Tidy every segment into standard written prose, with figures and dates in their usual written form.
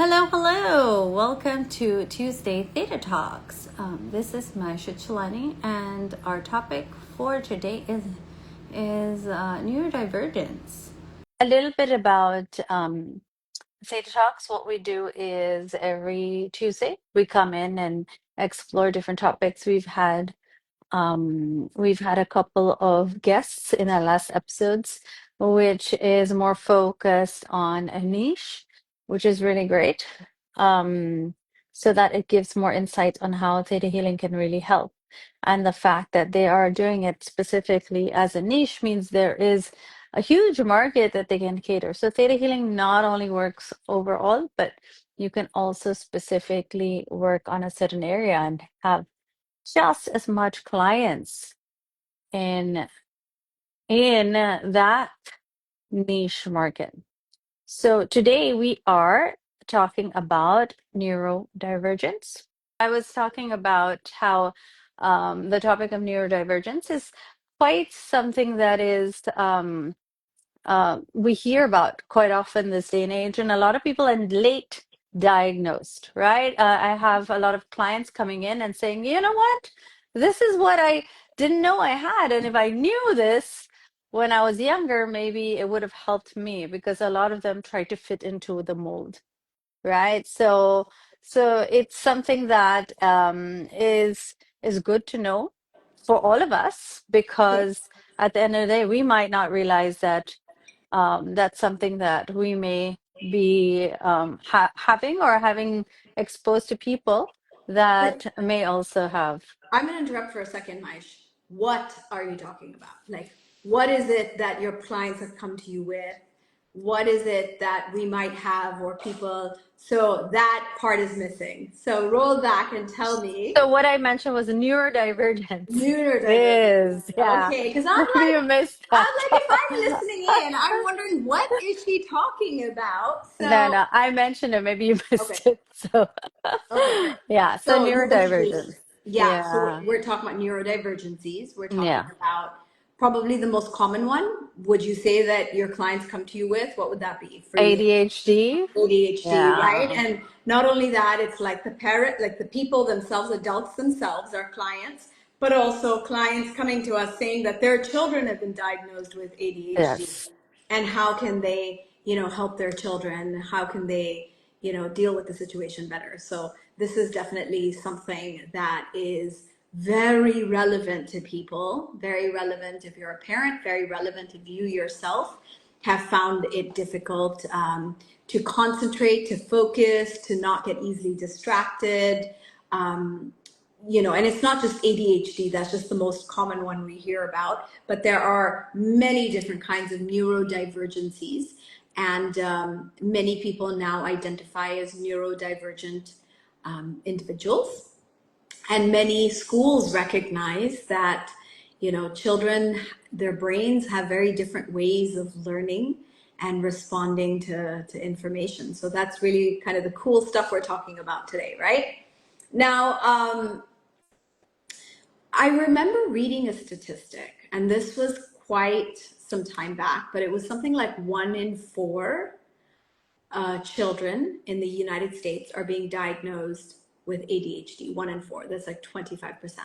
Hello, hello. Welcome to Tuesday Theta Talks. This is Maisha and our topic for today is neurodivergence. A little bit about Theta Talks. What we do is every Tuesday we come in and explore different topics. We've had a couple of guests in our last episodes, which is more focused on a niche, which is really great. Um, so that it gives more insight on how theta healing can really help. And the fact that they are doing it specifically as a niche means there is a huge market that they can cater. So theta healing not only works overall, but you can also specifically work on a certain area and have just as much clients in that niche market. So today we are talking about neurodivergence. I was talking about how the topic of neurodivergence is quite something that is we hear about quite often this day and age, and a lot of people are late diagnosed, right? I have a lot of clients coming in and saying, you know what, this is what I didn't know I had. And if I knew this when I was younger, maybe it would have helped me because a lot of them try to fit into the mold, right? So it's something that is good to know for all of us because at the end of the day, we might not realize that that's something that we may be having exposed to people But that may also have. I'm going to interrupt for a second, Maish. What are you talking about? Like, what is it that your clients have come to you with? What is it that we might have or people? So that part is missing. So roll back and tell me. So what I mentioned was neurodivergence Neurodivergence. is, yeah. Okay, because Maybe you missed that. if I'm listening in, I'm wondering what is she talking about? No, So no, I mentioned it. Maybe you okay, missed it. So, okay, great. yeah. So So you introduced, neurodivergence. yeah. So Yeah, we're talking about neurodivergencies. We're talking yeah. about probably the most common one. Would you say that your clients come to you with? What would that be for you? ADHD. ADHD, right? Yeah. And not only that, it's like the parent, like the people themselves, adults themselves are clients, but also clients coming to us saying that their children have been diagnosed with ADHD Yes. and how can they, help their children? How can they, deal with the situation better? So this is definitely something that is very relevant to people, very relevant if you're a parent, very relevant if you yourself have found it difficult to concentrate, to focus, to not get easily distracted. Um, and it's not just ADHD, that's just the most common one we hear about, but there are many different kinds of neurodivergencies. And many people now identify as neurodivergent individuals. And many schools recognize that, children, their brains have very different ways of learning and responding to information. So that's really kind of the cool stuff we're talking about today, right? Now, I remember reading a statistic, and this was quite some time back, but it was something like 1 in 4 children in the United States are being diagnosed with ADHD, 1 in 4. That's like 25%.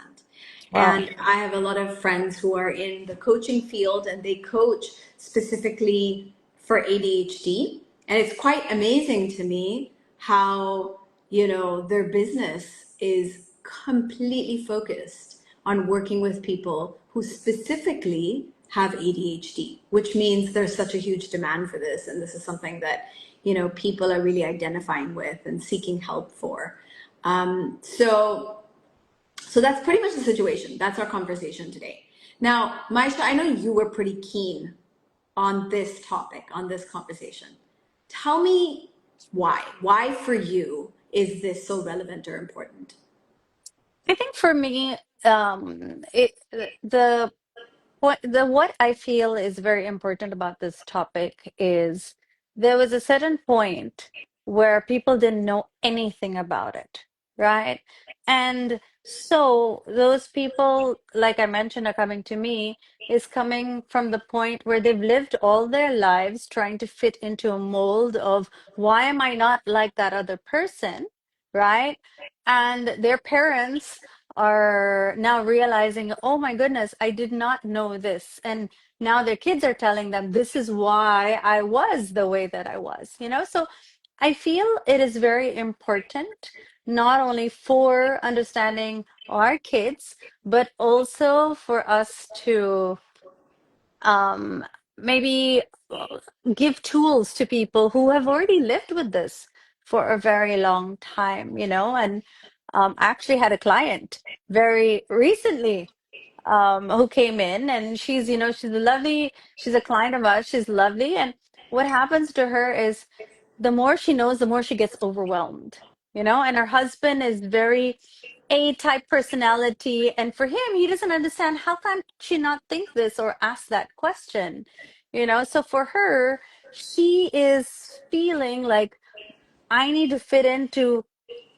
Wow. And I have a lot of friends who are in the coaching field and they coach specifically for ADHD. And it's quite amazing to me how, their business is completely focused on working with people who specifically have ADHD, which means there's such a huge demand for this. And this is something that, people are really identifying with and seeking help for. So that's pretty much the situation. That's our conversation today. Now, Maisha, I know you were pretty keen on this topic, on this conversation. Tell me why. Why for you is this so relevant or important? I think for me, the what I feel is very important about this topic is there was a certain point where people didn't know anything about it, right? And So those people, like I mentioned, are coming to me, is coming from the point where they've lived all their lives trying to fit into a mold of why am I not like that other person, right? And their parents are now realizing, oh my goodness, I did not know this. And now their kids are telling them, this is why I was the way that I was, you know? So I feel it is very important not only for understanding our kids, but also for us to um, maybe give tools to people who have already lived with this for a very long time, you know. And I actually had a client very recently who came in, and she's, you know, she's a lovely, she's a client of ours, she's lovely. And what happens to her is the more she knows, the more she gets overwhelmed, you know, and her husband is very A-type personality. And for him, he doesn't understand how can she not think this or ask that question, you know? So for her, she is feeling like I need to fit into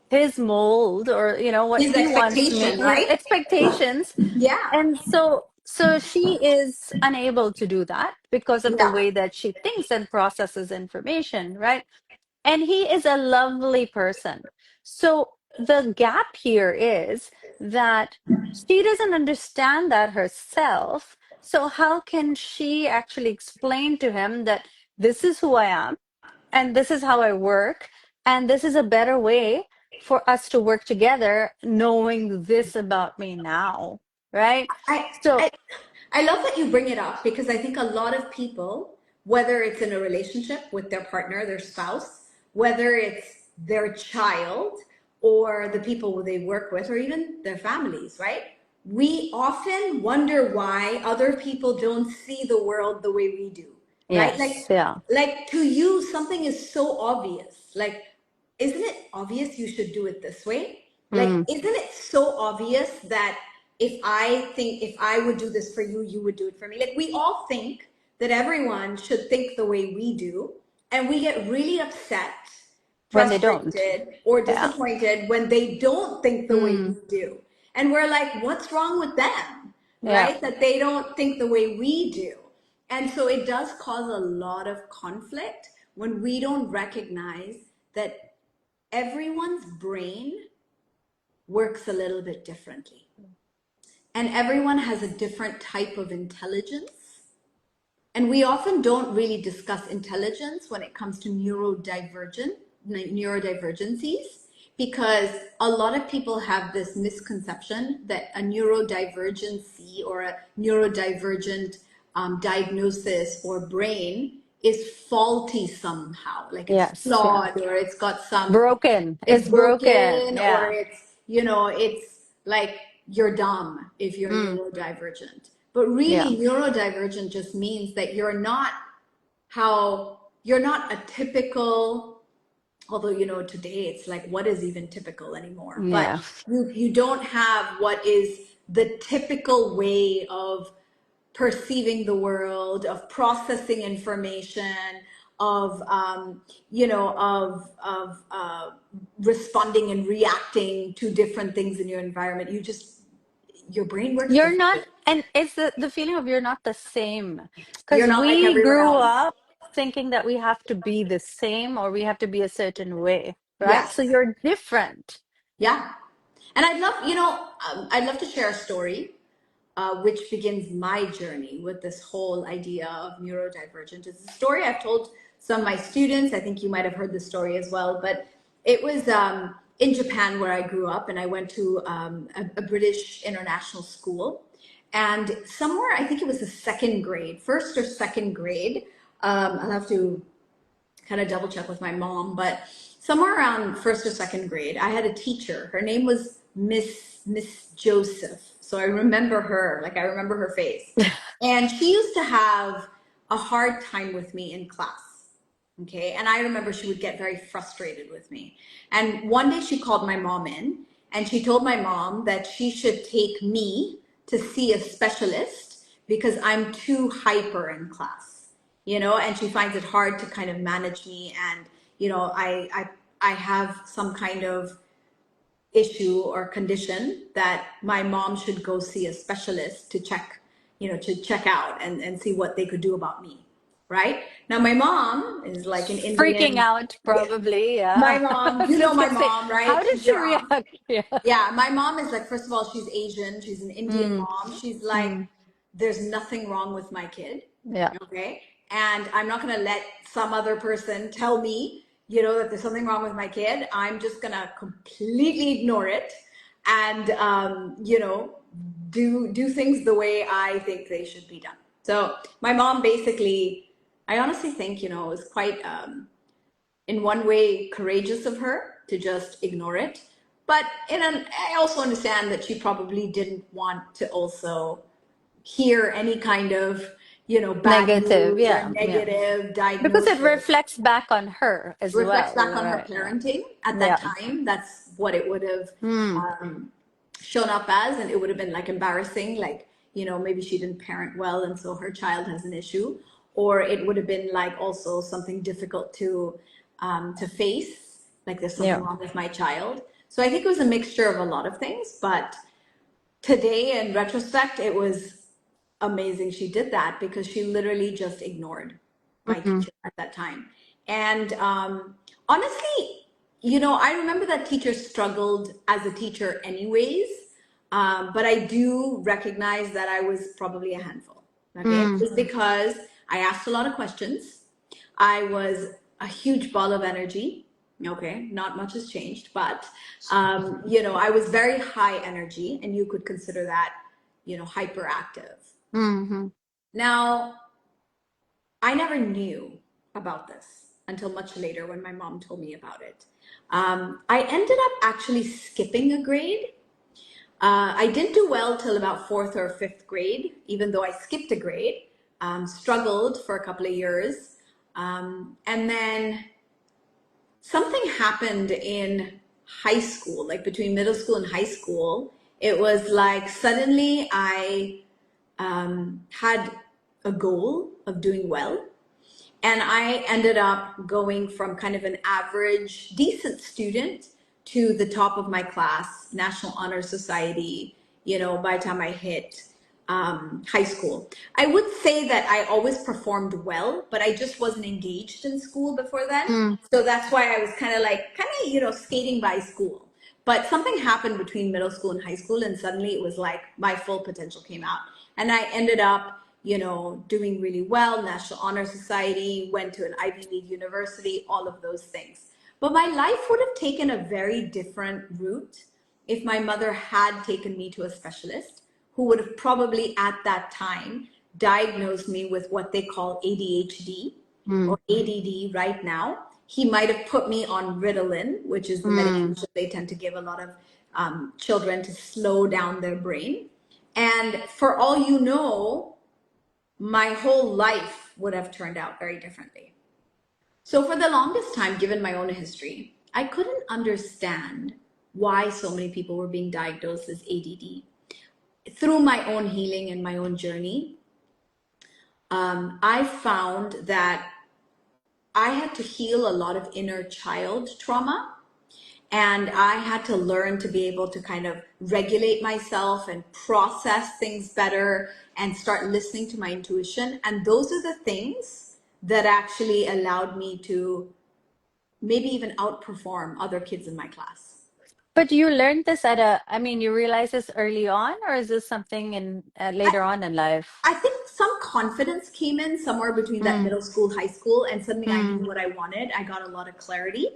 his mold or, you know, what His he wants me, expectation, his right? expectations. Yeah, And so she is unable to do that because of the yeah. way that she thinks and processes information, right? And he is a lovely person. So the gap here is that she doesn't understand that herself. So how can she actually explain to him that this is who I am and this is how I work and this is a better way for us to work together knowing this about me now, right? I, So I I love that you bring it up because I think a lot of people, whether it's in a relationship with their partner, their spouse, whether it's their child or the people they work with, or even their families, right? We often wonder why other people don't see the world the way we do, right? yes, yeah. Like to you, something is so obvious. Like, isn't it obvious you should do it this way? Like, Mm. isn't it so obvious that if I would do this for you, you would do it for me? Like, we all think that everyone should think the way we do, and we get really upset, When they don't. frustrated, or Yeah. disappointed when they don't think the way Mm. we do. And we're like, what's wrong with them? Yeah. Right? That they don't think the way we do. And so it does cause a lot of conflict when we don't recognize that everyone's brain works a little bit differently. And everyone has a different type of intelligence. And we often don't really discuss intelligence when it comes to neurodivergencies, because a lot of people have this misconception that a neurodivergency or a neurodivergent diagnosis or brain is faulty somehow, like it's Yes. Yeah. flawed or it's got some, Broken. it's It's broken. broken, or Yeah. it's like you're dumb if you're Mm. neurodivergent. But Yeah. really, neurodivergent just means that you're not a typical, although today it's like, what is even typical anymore? But Yeah. you don't have what is the typical way of perceiving the world, of processing information, of responding and reacting to different things in your environment. Your brain works You're not, differently. and it's the feeling of you're not the same. You're Because not like we everyone grew else. up thinking that we have to be the same or we have to be a certain way, right? So Yes. you're different. Yeah. And I'd love to share a story, which begins my journey with this whole idea of neurodivergent. It's a story I've told some of my students. I think you might have heard the story as well, but it was in Japan where I grew up, and I went to a British international school. And somewhere, I think it was the second grade, first or second grade. I'll have to kind of double check with my mom, but somewhere around first or second grade, I had a teacher. Her name was Miss Joseph. So I remember her, like I remember her face. And she used to have a hard time with me in class. Okay. And I remember she would get very frustrated with me. And one day she called my mom in and she told my mom that she should take me to see a specialist because I'm too hyper in class, and she finds it hard to kind of manage me. And, I have some kind of issue or condition that my mom should go see a specialist to check, to check out and see what they could do about me. Right now, my mom is like an Freaking Indian. out, Yeah, probably. my Yeah. mom, I was you know just my gonna say, mom, how right? did She's she your aunt. react? Yeah. Yeah, my mom is like, first of all, she's Asian. She's an Indian Mm, mom. She's like, mm, there's nothing wrong with my kid. yeah. Okay. And I'm not going to let some other person tell me, that there's something wrong with my kid. I'm just going to completely ignore it and, do things the way I think they should be done. So my mom basically, I honestly think, it was quite, in one way courageous of her to just ignore it, but I also understand that she probably didn't want to also hear any kind of bad Negative. news or Yeah. Yeah. negative Because it diagnosis. reflects back on her as Reflects well. back on her Right. Yeah. parenting at that Yeah. time. That's what it would have Mm, um, shown up as, and it would have been like embarrassing, like maybe she didn't parent well and so her child has an issue, or it would have been like also something difficult to face, like there's something yeah. wrong with my child. So I think it was a mixture of a lot of things, but today in retrospect it was amazing she did that, because she literally just ignored my Mm, teacher at that time. And honestly, I remember that teacher struggled as a teacher anyways, but I do recognize that I was probably a handful. Okay, mm, just because I asked a lot of questions. I was a huge ball of energy. Okay, not much has changed, but I was very high energy, and you could consider that, hyperactive. mm, Now, I never knew about this until much later when my mom told me about it. I ended up actually skipping a grade. I didn't do well till about fourth or fifth grade, even though I skipped a grade, struggled for a couple of years. And then something happened in high school, like between middle school and high school. It was like suddenly I had a goal of doing well. And I ended up going from kind of an average, decent student to the top of my class, National Honor Society, by the time I hit high school. I would say that I always performed well, but I just wasn't engaged in school before then. mm. So that's why I was skating by school. But something happened between middle school and high school, and suddenly it was like my full potential came out. And I ended up, doing really well, National Honor Society, went to an Ivy League university, all of those things. But my life would have taken a very different route if my mother had taken me to a specialist who would have probably at that time diagnosed me with what they call ADHD Mm, or ADD right now. He might have put me on Ritalin, which is the mm. medication they tend to give a lot of children to slow down their brain. And for all you know, my whole life would have turned out very differently. So, for the longest time, given my own history, I couldn't understand why so many people were being diagnosed as ADD. Through my own healing and my own journey, I found that I had to heal a lot of inner child trauma, and I had to learn to be able to kind of regulate myself and process things better and start listening to my intuition. And those are the things that actually allowed me to maybe even outperform other kids in my class. But you learned this I mean, you realized this early on, or is this something in I, later on in life? I think some confidence came in somewhere between that Mm, middle school, high school, and suddenly I knew mm, what I wanted. I got a lot of clarity,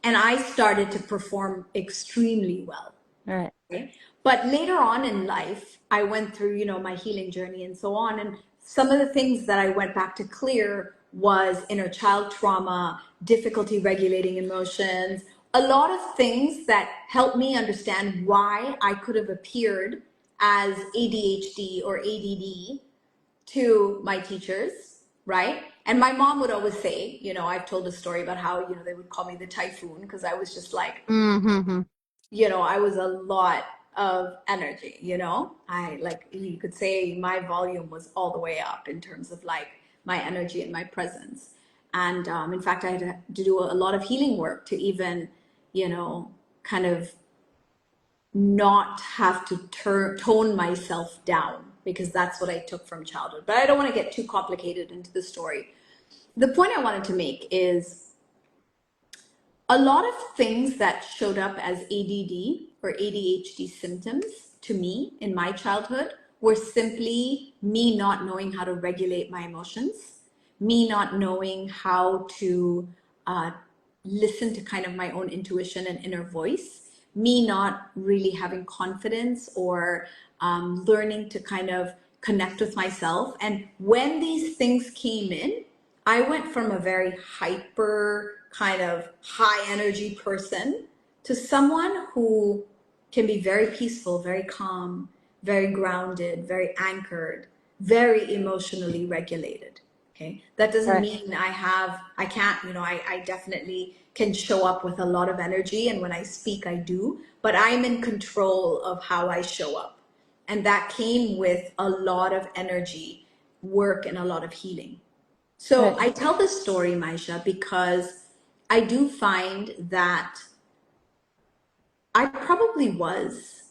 and I started to perform extremely well. right. Okay. But later on in life, I went through, my healing journey and so on. And some of the things that I went back to clear was inner child trauma, difficulty regulating emotions, a lot of things that helped me understand why I could have appeared as ADHD or ADD to my teachers, right? And my mom would always say, I've told a story about how, they would call me the typhoon because I was just like, Mm-hmm. I was a lot of energy, I like, you could say my volume was all the way up in terms of like my energy and my presence. And in fact, I had to do a lot of healing work to even, kind of not have to tone myself down, because that's what I took from childhood. But I don't want to get too complicated into the story. The point I wanted to make is a lot of things that showed up as ADD or ADHD symptoms to me in my childhood were simply me not knowing how to regulate my emotions, me not knowing how to listen to kind of my own intuition and inner voice, me not really having confidence or learning to kind of connect with myself. And when these things came in, I went from a very hyper, kind of high energy person to someone who can be very peaceful, very calm, very grounded, very anchored, very emotionally regulated. Okay. That doesn't Right. mean I can't, I definitely can show up with a lot of energy. And when I speak, I do, but I'm in control of how I show up. And that came with a lot of energy, work, and a lot of healing. So Right. I tell this story, Maisha, because I do find that I probably was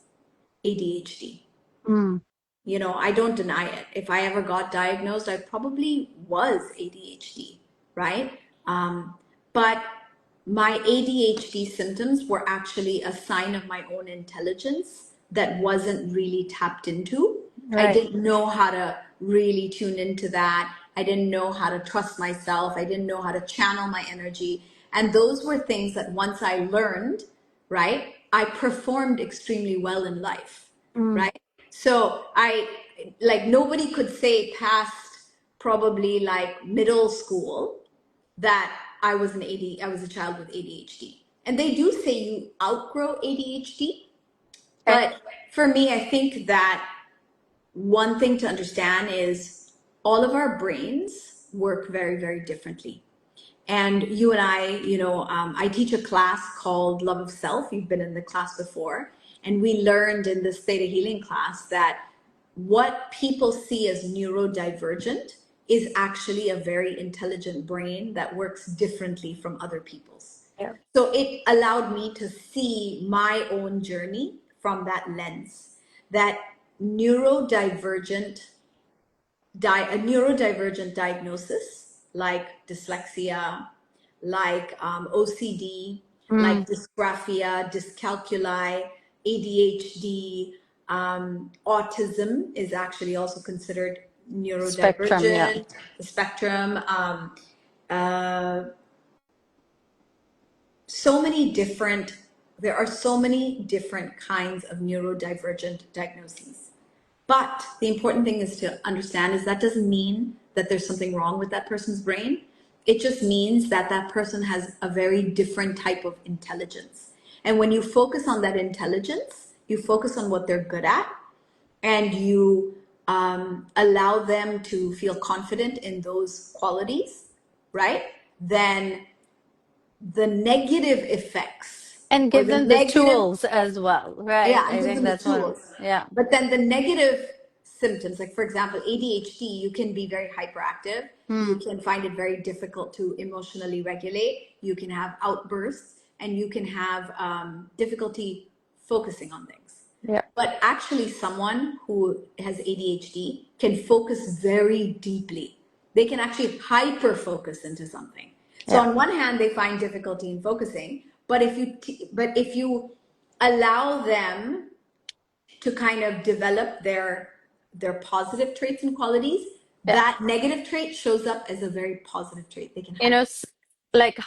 ADHD. Mm. I don't deny it. If I ever got diagnosed, I probably was ADHD, right? But my ADHD symptoms were actually a sign of my own intelligence that wasn't really tapped into. I Right. didn't know how to really tune into that. I didn't know how to trust myself. I didn't know how to channel my energy. And those were things that once I learned, right, I performed extremely well in life, Mm. right? So like nobody could say past probably like middle school that I was a child with ADHD. And they do say you outgrow ADHD, Okay. but for me, I think that one thing to understand is all of our brains work very, very differently. And you and I teach a class called Love of Self. You've been in the class before. And we learned in this Theta Healing class that what people see as neurodivergent is actually a very intelligent brain that works differently from other people's. Yeah. So it allowed me to see my own journey from that lens, that neurodivergent a neurodivergent diagnosis like dyslexia, like OCD, like Mm. dysgraphia, dyscalculia, ADHD, autism is actually also considered Spectrum. Yeah. neurodivergent, the spectrum. Uh, so many different, there are so many different kinds of neurodivergent diagnoses. But the important thing is to understand is that doesn't mean that there's something wrong with that person's brain. It just means that that person has a very different type of intelligence. And when you focus on that intelligence, you focus on what they're good at, and you allow them to feel confident in those qualities, right? Then the negative effects And or give the them the negative, tools as well, right? yeah, and I give think them the that's one. tools. Yeah. But then the negative symptoms, like for example, ADHD, you can be very hyperactive. You Mm. can find it very difficult to emotionally regulate. You can have outbursts, and you can have difficulty focusing on things. Yeah. But actually, someone who has ADHD can focus very deeply. They can actually hyper focus into something. So Yeah. on one hand, they find difficulty in focusing, but if you allow them to kind of develop their positive traits and qualities, Yeah. that negative trait shows up as a very positive trait. They can You know, hyper. like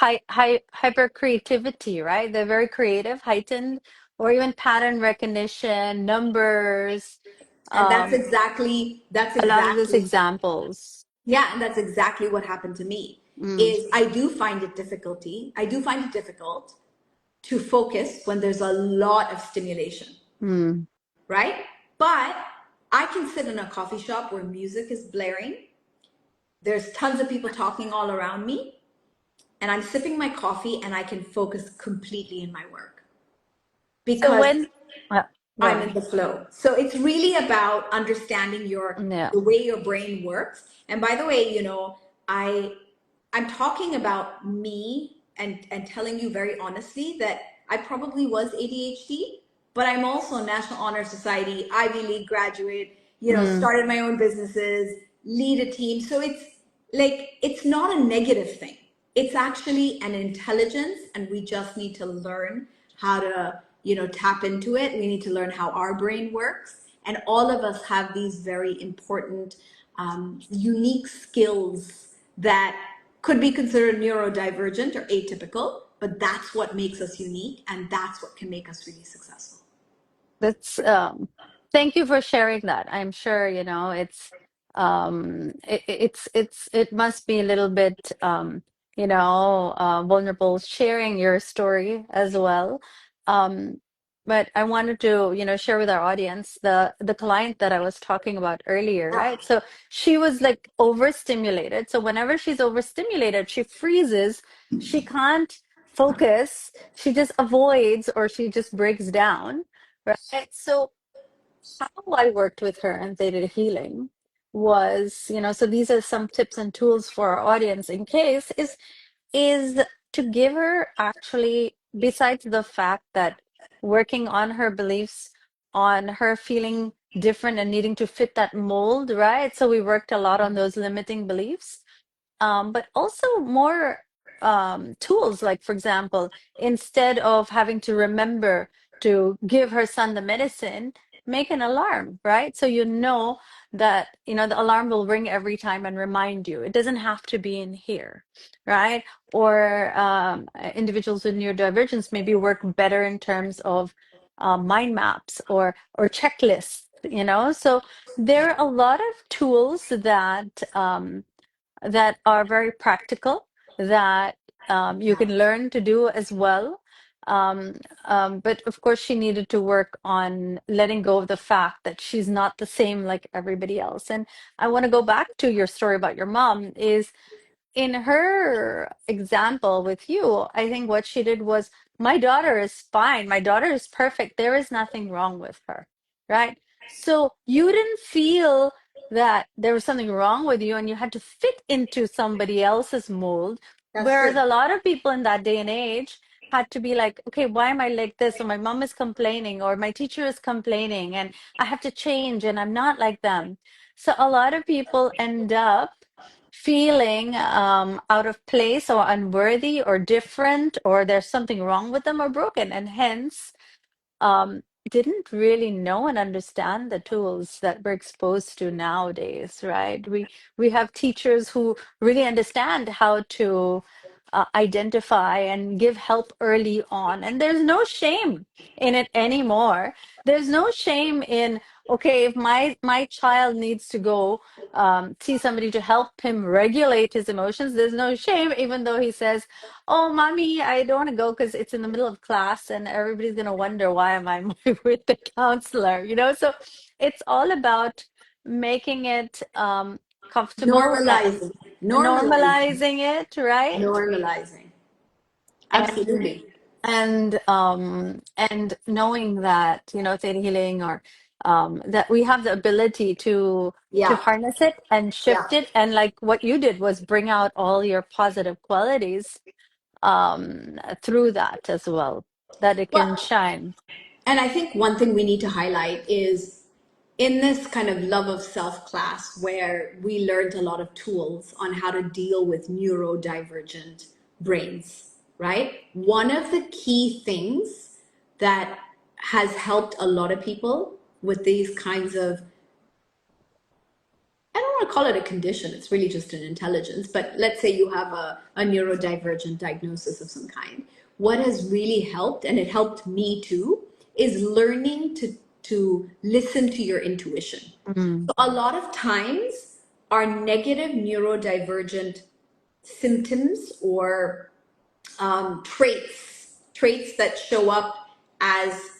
hyper creativity, right? They're very creative, heightened, or even pattern recognition, numbers, And that's um, exactly that's a lot of those exactly examples. yeah, and that's exactly what happened to me. Mm. Is I do find it difficult to focus when there's a lot of stimulation, Mm. right? But I can sit in a coffee shop where music is blaring. There's tons of people talking all around me, and I'm sipping my coffee and I can focus completely in my work So because when, go I'm in ahead. the flow. So it's really about understanding Yeah. the way your brain works. And by the way, I I'm talking about me and telling you very honestly that I probably was ADHD, but I'm also a National Honor Society, Ivy League graduate, Mm. started my own businesses, lead a team. So it's like, it's not a negative thing. It's actually an intelligence, and we just need to learn how to, tap into it. We need to learn how our brain works. And all of us have these very important, unique skills that could be considered neurodivergent or atypical, but that's what makes us unique, and that's what can make us really successful. That's thank you for sharing that. I'm sure, it must be a little bit vulnerable sharing your story as well. Um, but I wanted to, share with our audience the client that I was talking about earlier, Yeah. right? So she was like overstimulated. So whenever she's overstimulated, she freezes, she can't focus, she just avoids or she just breaks down. Right. So how I worked with her and Theta Healing was, so these are some tips and tools for our audience in case is to give her actually, besides the fact that working on her beliefs, on her feeling different and needing to fit that mold, right? So we worked a lot on those limiting beliefs, but also more tools. Like, for example, instead of having to remember to give her son the medicine, make an alarm, right? So that, the alarm will ring every time and remind you. It doesn't have to be in here, right? Or individuals with neurodivergence maybe work better in terms of mind maps or checklists, So there are a lot of tools that are very practical that you can learn to do as well. Um, but of course, she needed to work on letting go of the fact that she's not the same like everybody else. And I want to go back to your story about your mom is in her example with you, I think what she did was, my daughter is fine. My daughter is perfect. There is nothing wrong with her, right? So you didn't feel that there was something wrong with you and you had to fit into somebody else's mold. That's Whereas true. a lot of people in that day and age had to be like, okay, why am I like this? Or my mom is complaining, or my teacher is complaining, and I have to change and I'm not like them. So a lot of people end up feeling out of place or unworthy or different, or there's something wrong with them or broken, and hence didn't really know and understand the tools that we're exposed to nowadays, right? We have teachers who really understand how to identify and give help early on, and there's no shame in it anymore. There's no shame in, okay, if my child needs to go see somebody to help him regulate his emotions, there's no shame, even though he says, oh, mommy, I don't want to go because it's in the middle of class and everybody's going to wonder why am I with the counselor, So it's all about making it comfortable and Normalizing, normalizing, normalizing it, right? normalizing. And Absolutely. and knowing that, theta healing or that we have the ability to Yeah. harness it and Yeah. shift it. And like what you did was bring out all your positive qualities through that as well, that it can Well, shine. and I think one thing we need to highlight is in this kind of love of self class, where we learned a lot of tools on how to deal with neurodivergent brains, right? One of the key things that has helped a lot of people with these kinds of, I don't want to call it a condition, it's really just an intelligence, but let's say you have a neurodivergent diagnosis of some kind. What has really helped, and it helped me too, is learning to listen to your intuition. Mm, So a lot of times, our negative neurodivergent symptoms or traits that show up as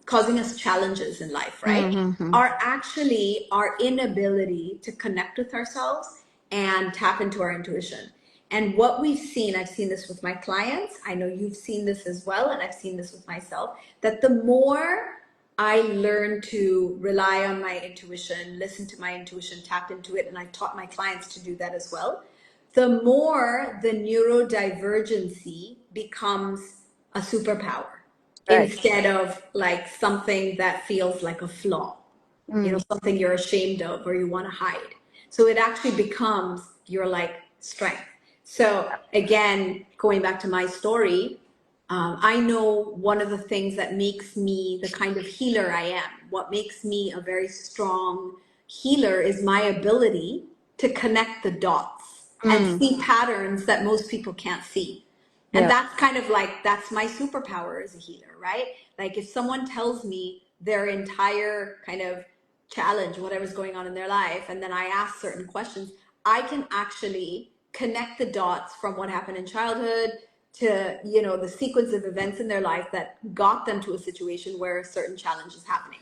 causing us challenges in life, right? mm-hmm. Are actually our inability to connect with ourselves and tap into our intuition. And what we've seen, I've seen this with my clients, I know you've seen this as well, and I've seen this with myself, that the more I learn to rely on my intuition, listen to my intuition, tap into it, and I've taught my clients to do that as well, the more the neurodivergency becomes a superpower. Right. instead of like something that feels like a flaw, Mm. something you're ashamed of or you want to hide. So it actually becomes your like strength. So again, going back to my story, I know one of the things that makes me the kind of healer I am, what makes me a very strong healer is my ability to connect the dots and Mm. see patterns that most people can't see. And Yeah. that's kind of like, that's my superpower as a healer, right? Like if someone tells me their entire kind of challenge, whatever's going on in their life, and then I ask certain questions, I can actually connect the dots from what happened in childhood to, the sequence of events in their life that got them to a situation where a certain challenge is happening.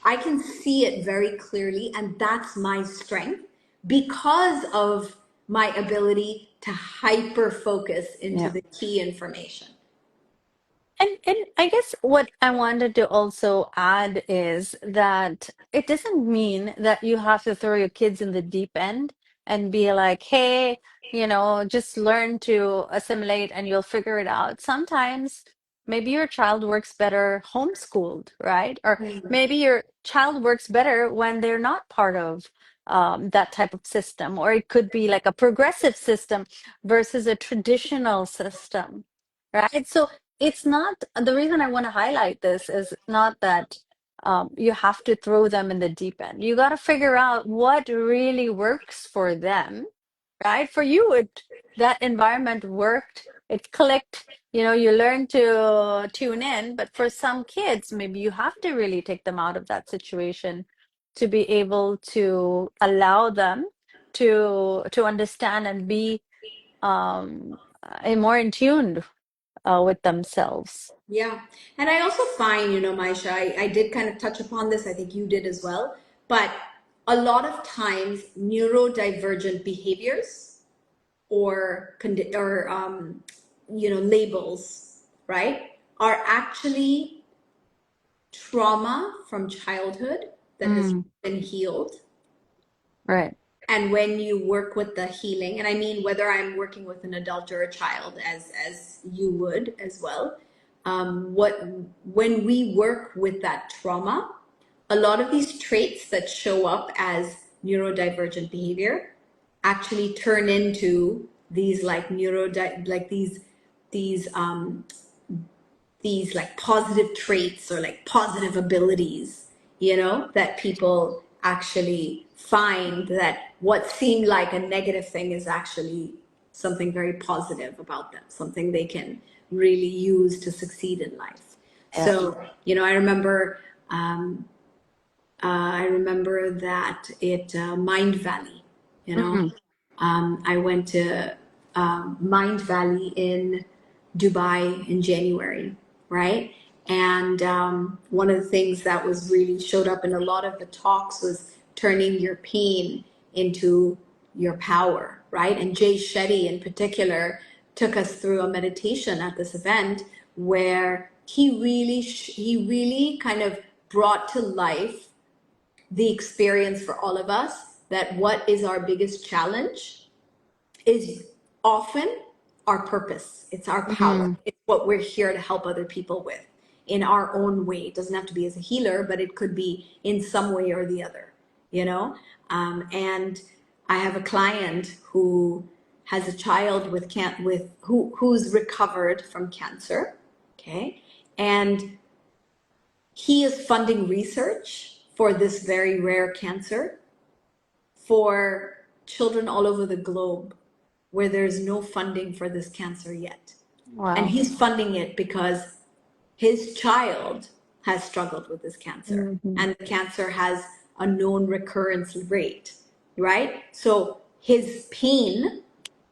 I can see it very clearly, and that's my strength because of my ability to hyper focus into Yeah. the key information. And I guess what I wanted to also add is that it doesn't mean that you have to throw your kids in the deep end and be like, hey, just learn to assimilate and you'll figure it out. Sometimes maybe your child works better homeschooled, right? Or maybe your child works better when they're not part of that type of system. Or it could be like a progressive system versus a traditional system, right? So it's not the reason I want to highlight this is not that you have to throw them in the deep end. You got to figure out what really works for them, right? For you, that environment worked, it clicked, you learn to tune in. But for some kids, maybe you have to really take them out of that situation to be able to allow them to understand and be more in tune with themselves. Yeah. And I also find, Maisha, I did kind of touch upon this, I think you did as well, but a lot of times neurodivergent behaviors or labels, right, are actually trauma from childhood that has Mm, been healed. right. And when you work with the healing, and I mean whether I'm working with an adult or a child, as you would as well, what when we work with that trauma, a lot of these traits that show up as neurodivergent behavior actually turn into these like these these like positive traits or like positive abilities, that people actually find that what seemed like a negative thing is actually something very positive about them, something they can really use to succeed in life. Yeah. So, I remember that at Mind Valley, you know, Mm, I went to Mind Valley in Dubai in January, right? And one of the things that was really showed up in a lot of the talks was turning your pain into your power, right? And Jay Shetty in particular took us through a meditation at this event where he really kind of brought to life the experience for all of us that what is our biggest challenge is often our purpose. It's our power. mm, It's what we're here to help other people with in our own way. It doesn't have to be as a healer, but it could be in some way or the other, you know? And I have a client who has a child who's recovered from cancer, okay? And he is funding research for this very rare cancer for children all over the globe where there's no funding for this cancer yet. And wow. he's funding it because his child has struggled with this cancer Hmm. and the cancer has a known recurrence rate, right? So his pain,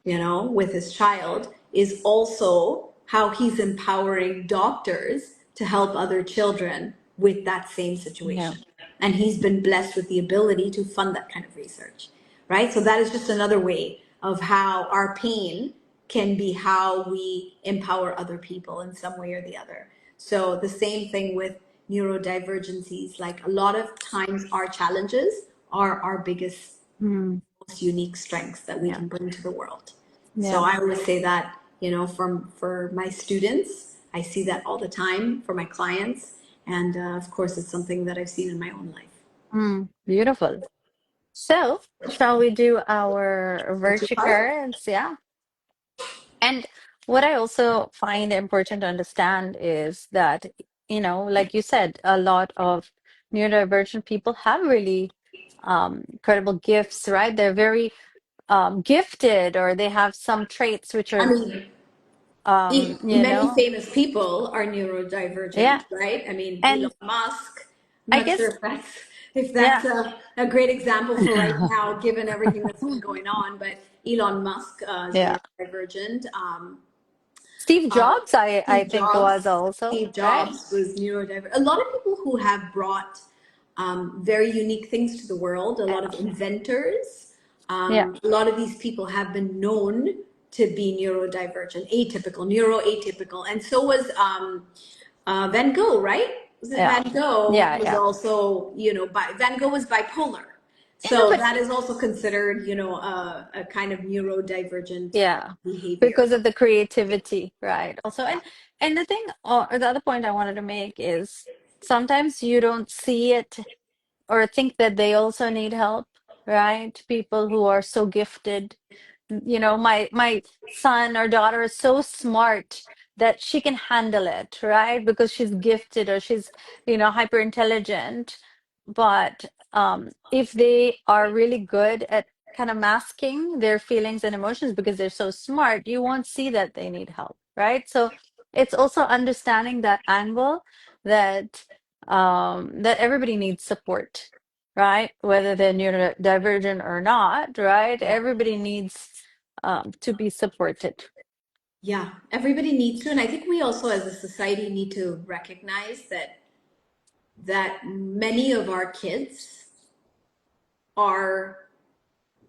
with his child is also how he's empowering doctors to help other children with that same Yeah. situation. And he's been blessed with the ability to fund that kind of research, right? So that is just another way of how our pain can be how we empower other people in some way or the other. So the same thing with neurodivergencies, like a lot of times our challenges are our biggest Mm, most unique strengths that we yeah. can bring to the world. So Yeah. I always say that, for my students, I see that all the time for my clients. And of course, it's something that I've seen in my own life. Beautiful. So, shall we do our The two part? verticals? Yeah. And what I also find important to understand is that, like you said, a lot of neurodivergent people have really incredible gifts, right? They're very gifted, or they have some traits which I are, mean, um, you many know, famous people are yeah. neurodivergent, right? I mean, Elon And Musk. I'm I not sure guess, if that's yeah. a great example for right now, given everything that's been going on. But Elon Musk is Yeah. neurodivergent. Steve Jobs, I Steve think was Jobs. also, Steve right? Jobs was neurodivergent. A lot of people who have brought very unique things to the world. A lot of Yeah. inventors. Yeah. A lot of these people have been known to be neurodivergent, atypical, neuroatypical, and so was Van Gogh, right? Was it Yeah. Van Gogh Yeah. was Yeah. also, Van Gogh was bipolar. Yeah, no, So but that is also considered, a kind of neurodivergent yeah, behavior. because of the creativity, right? Also, and the thing, or the other point I wanted to make is sometimes you don't see it or think that they also need help, right? People who are so gifted. My son or daughter is so smart that she can handle it, right? Because she's gifted, or she's, hyper intelligent. But if they are really good at kind of masking their feelings and emotions because they're so smart, you won't see that they need help, right? So it's also understanding that angle, that everybody needs support, right? Whether they're neurodivergent or not, right? Yeah. Everybody needs to be supported. Yeah, everybody needs to, and I think we also as a society need to recognize that many of our kids are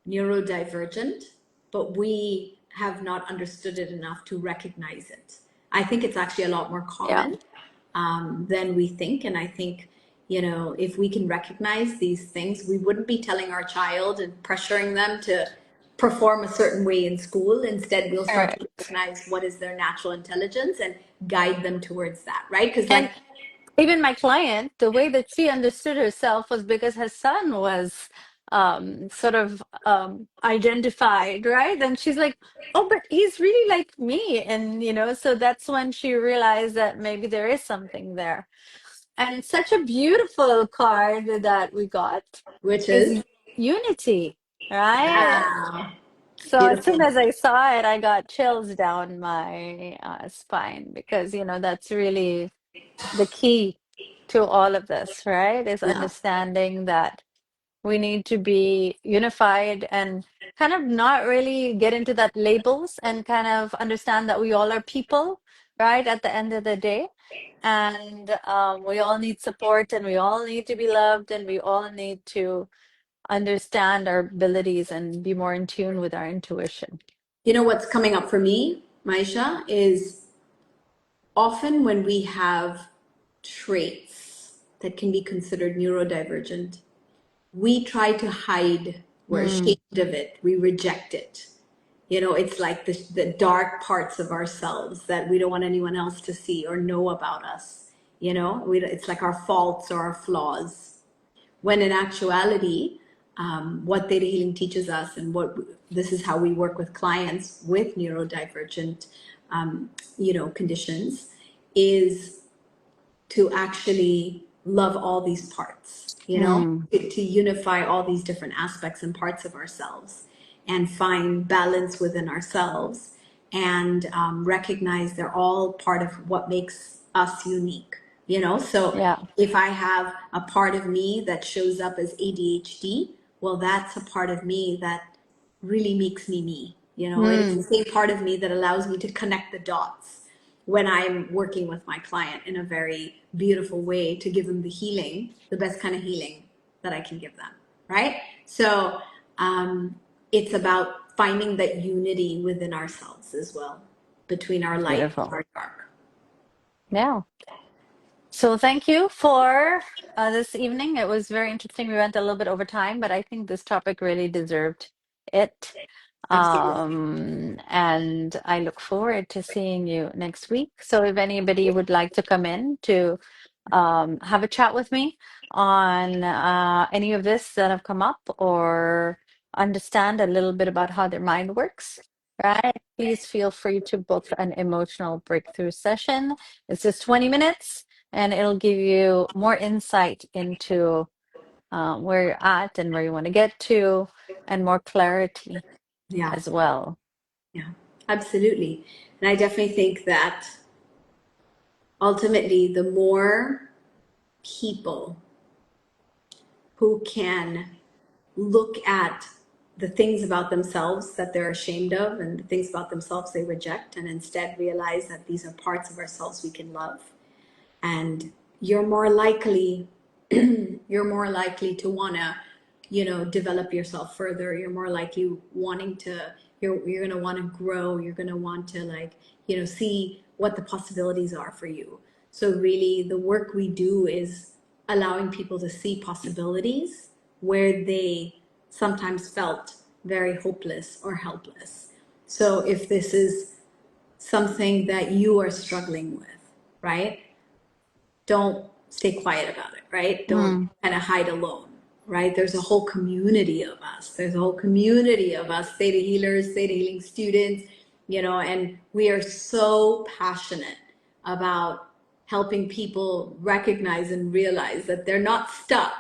neurodivergent, but we have not understood it enough to recognize it. I think it's actually a lot more Yeah, common than we think. And I think, if we can recognize these things, we wouldn't be telling our child and pressuring them to perform a certain way in school. Instead, we'll start to correct. recognize what is their natural intelligence and guide them towards that, right? Because, And like, even my client, the way that she understood herself was because her son was sort of identified, right? And she's like, oh, but he's really like me. And, so that's when she realized that maybe there is something there. And such a beautiful card that we got which is, is unity, right? wow, So as soon beautiful. as I saw it, I got chills down my spine because, that's really the key to all of this, right? Is Yeah. understanding that we need to be unified and kind of not really get into that labels, and kind of understand that we all are people, right? At the end of the day. And we all need support, and we all need to be loved, and we all need to understand our abilities and be more in tune with our intuition. You know what's coming up for me, Maisha, is often when we have traits that can be considered neurodivergent, we try to hide, we're Mm, ashamed of it, we reject it. It's like the dark parts of ourselves that we don't want anyone else to see or know about us. It's like our faults or our flaws. When in actuality, what theta healing teaches us, and what this is how we work with clients with neurodivergent, conditions, is to actually love all these parts, mm, to unify all these different aspects and parts of ourselves and find balance within ourselves and recognize they're all part of what makes us unique, So yeah, if I have a part of me that shows up as ADHD, well, that's a part of me that really makes me me. It's the mm, same part of me that allows me to connect the dots when I'm working with my client in a very beautiful way to give them the healing, the best kind of healing that I can give them, right? So it's about finding that unity within ourselves as well, between our light and beautiful. our dark. Yeah. So thank you for this evening. It was very interesting. We went a little bit over time, but I think this topic really deserved it. Absolutely. And I look forward to seeing you next week. So if anybody would like to come in to have a chat with me on any of this that have come up or understand a little bit about how their mind works, right? Please feel free to book an emotional breakthrough session. It's just 20 minutes and it'll give you more insight into where you're at and where you want to get to, and more clarity Yeah, as well. yeah, absolutely. And I definitely think that ultimately, the more people who can look at the things about themselves that they're ashamed of and the things about themselves they reject, and instead realize that these are parts of ourselves we can love, and you're more likely you're more likely to want to, develop yourself further. You're more likely wanting to, you're going to want to grow. You're going to want to, like, see what the possibilities are for you. So really the work we do is allowing people to see possibilities where they sometimes felt very hopeless or helpless. So if this is something that you are struggling with, right? Don't stay quiet about it, right? Don't Mm, kind of hide alone, right? There's a whole community of us. There's a whole community of us, theta healers, theta healing students, and we are so passionate about helping people recognize and realize that they're not stuck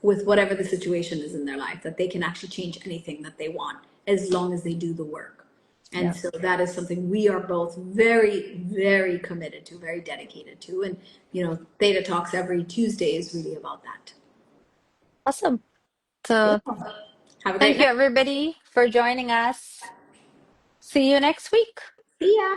with whatever the situation is in their life, that they can actually change anything that they want as long as they do the work. And yeah. so that is something we are both very, very committed to, very dedicated to. And, Theta Talks every Tuesday is really about that. Awesome. So Beautiful. Have a great thank you, night. everybody, for joining us. See you next week. See ya.